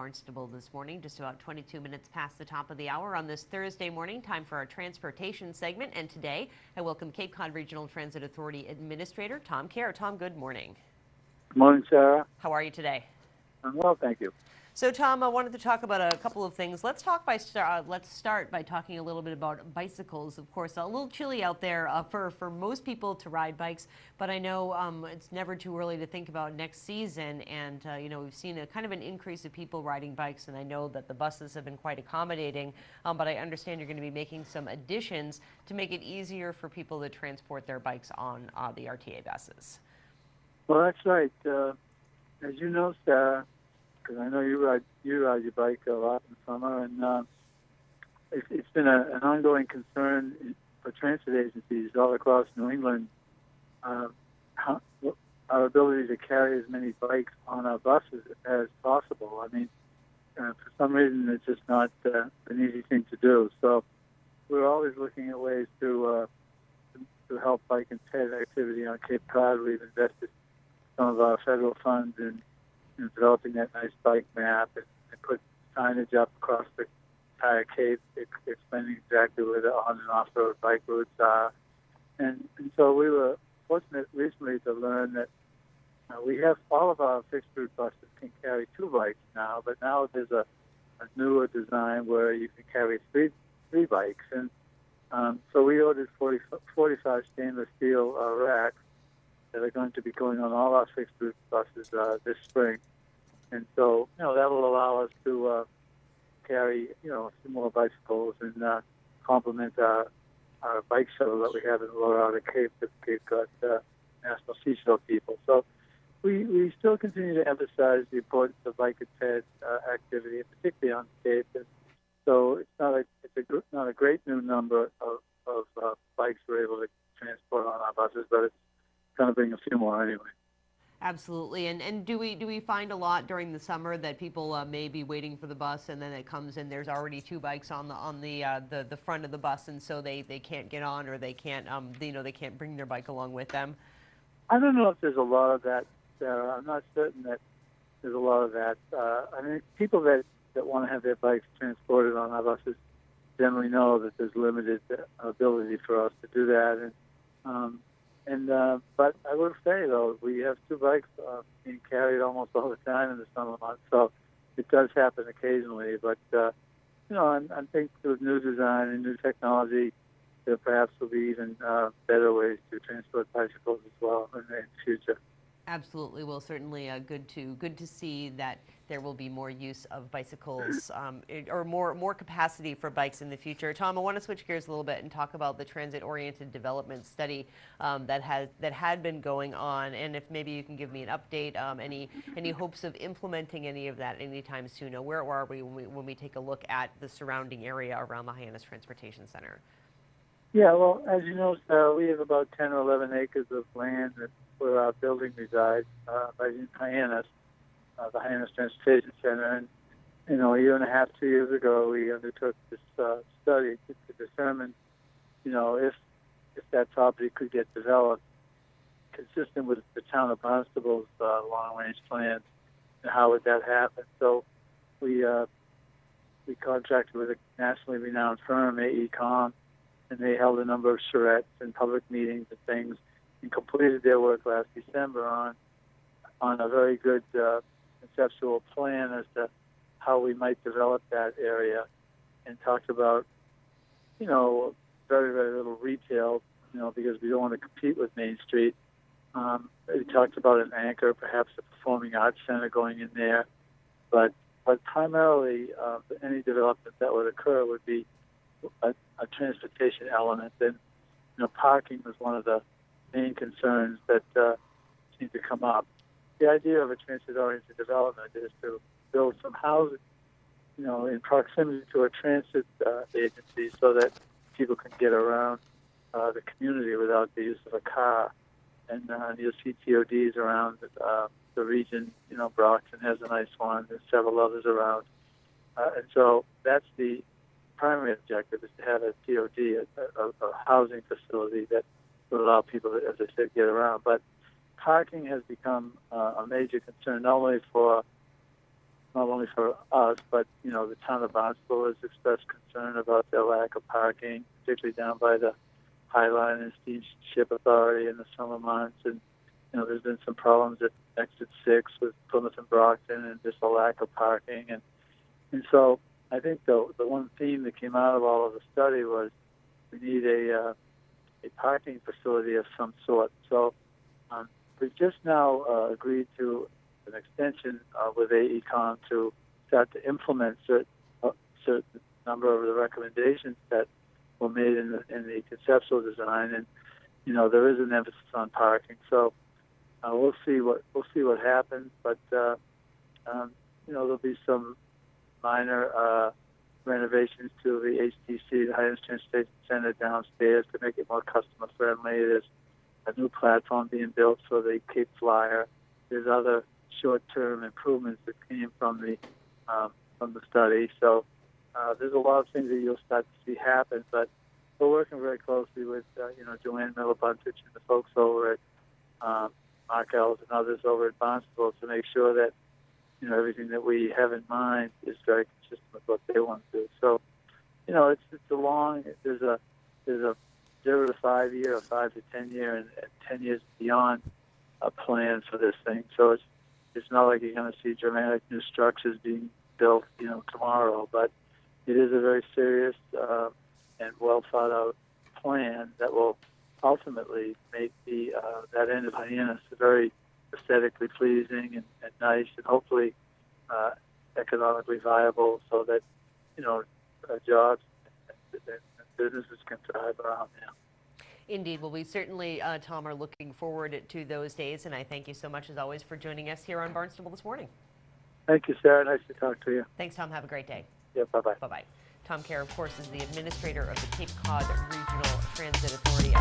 Barnstable this morning, just about 22 minutes past the top of the hour on this Thursday morning. Time for our transportation segment. And today, I welcome Cape Cod Regional Transit Authority Administrator Tom Cahir. Tom, good morning. Good morning, Sarah. How are you today? I'm well, thank you. So, Tom, I wanted to talk about a couple of things. Let's start by talking a little bit about bicycles. Of course, a little chilly out there for most people to ride bikes, but I know it's never too early to think about next season. And we've seen a kind of an increase of people riding bikes, and I know that the buses have been quite accommodating. But I understand you're going to be making some additions to make it easier for people to transport their bikes on the RTA buses. Well, that's right. As you know, Sarah, because I know you ride your bike a lot in the summer, and it's been an ongoing concern for transit agencies all across New England. Our ability to carry as many bikes on our buses as possible. I mean, for some reason, it's just not an easy thing to do. So we're always looking at ways to help bike and ped activity on Cape Cod. We've invested some of our federal funds in developing that nice bike map and put signage up across the entire Cape explaining exactly where the on and off-road bike routes are. And so we were fortunate recently to learn that we have all of our fixed route buses can carry 2 bikes now, but now there's a newer design where you can carry three bikes. And so we ordered 45 stainless steel racks that are going to be going on all our fixed route buses this spring. And so, that will allow us to carry, some more bicycles and complement our bike shuttle that we have in the Lower Outer Cape that Cape Cod National Seashore people. So we still continue to emphasize the importance of bike and ped activity, particularly on the Cape. And so it's not a great new number of bikes we're able to transport on our buses, but it's going to bring a few more anyway. Absolutely. And do we find a lot during the summer that people may be waiting for the bus and then it comes and there's already 2 bikes on the front of the bus, and so they can't get on, or they can't they can't bring their bike along with them? I don't know if there's a lot of that, Sarah. I'm not certain that there's a lot of that. I mean, people that want to have their bikes transported on our buses generally know that there's limited ability for us to do that. But I will say, though, we have 2 bikes being carried almost all the time in the summer months, so it does happen occasionally. But, I think with new design and new technology, there perhaps will be even better ways to transport bicycles as well in the future. Absolutely. Well, certainly good to see that there will be more use of bicycles or more capacity for bikes in the future. Tom, I want to switch gears a little bit and talk about the Transit Oriented Development study that had been going on, and if maybe you can give me an update, any hopes of implementing any of that anytime soon. Where are we when we take a look at the surrounding area around the Hyannis Transportation Center? Yeah, well, as you know, Sarah, we have about 10 or 11 acres of land where our building resides by Hyannis, the Hyannis Transportation Center. And, a year and a half, 2 years ago, we undertook this study to determine, if that property could get developed consistent with the town of Barnstable's long-range plan, and how would that happen. So we contracted with a nationally renowned firm, AECOM, and they held a number of charrettes and public meetings and things, and completed their work last December on a very good conceptual plan as to how we might develop that area, and talked about, very, very little retail, because we don't want to compete with Main Street. We talked about an anchor, perhaps a performing arts center going in there, but primarily any development that would occur would be a transportation element. And parking was one of the main concerns that seemed to come up. The idea of a transit-oriented development is to build some housing, in proximity to a transit agency, so that people can get around the community without the use of a car. And you'll see TODs around the region. Brockton has a nice one. There's several others around. And so that's the primary objective, is to have a TOD, a housing facility that would allow people to, as I said, get around. But parking has become a major concern, not only for not only for us, but, the town of Barnstable has expressed concern about their lack of parking, particularly down by the High Line and Steamship Authority in the summer months. And, there's been some problems at Exit 6 with Plymouth and Brockton and just a lack of parking. And so I think the one theme that came out of all of the study was we need a parking facility of some sort. So we've just now agreed to an extension with AECOM to start to implement certain number of the recommendations that were made in the conceptual design, and there is an emphasis on parking. So we'll see what happens, but there'll be some minor renovations to the HTC, the Hyannis Transportation Center downstairs, to make it more customer friendly. There's a new platform being built for the Cape Flyer. There's other short-term improvements that came from the study. So there's a lot of things that you'll start to see happen. But we're working very closely with Joanne Miller-Buntich and the folks over at Mark Ells and others over at Barnstable to make sure that everything that we have in mind is very consistent with what they want to do. So it's a long. There's a 0 to 5 year, or 5 to 10 year, and 10 years beyond a plan for this thing. So it's not like you're going to see dramatic new structures being built, tomorrow. But it is a very serious and well thought out plan that will ultimately make that end of Hyannis very aesthetically pleasing and nice, and hopefully economically viable, so that jobs and businesses can thrive around there. Indeed. Well, we certainly, Tom, are looking forward to those days, and I thank you so much, as always, for joining us here on Barnstable this morning. Thank you, Sarah. Nice to talk to you. Thanks, Tom. Have a great day. Yeah, bye-bye. Bye-bye. Tom Cahir, of course, is the administrator of the Cape Cod Regional Transit Authority.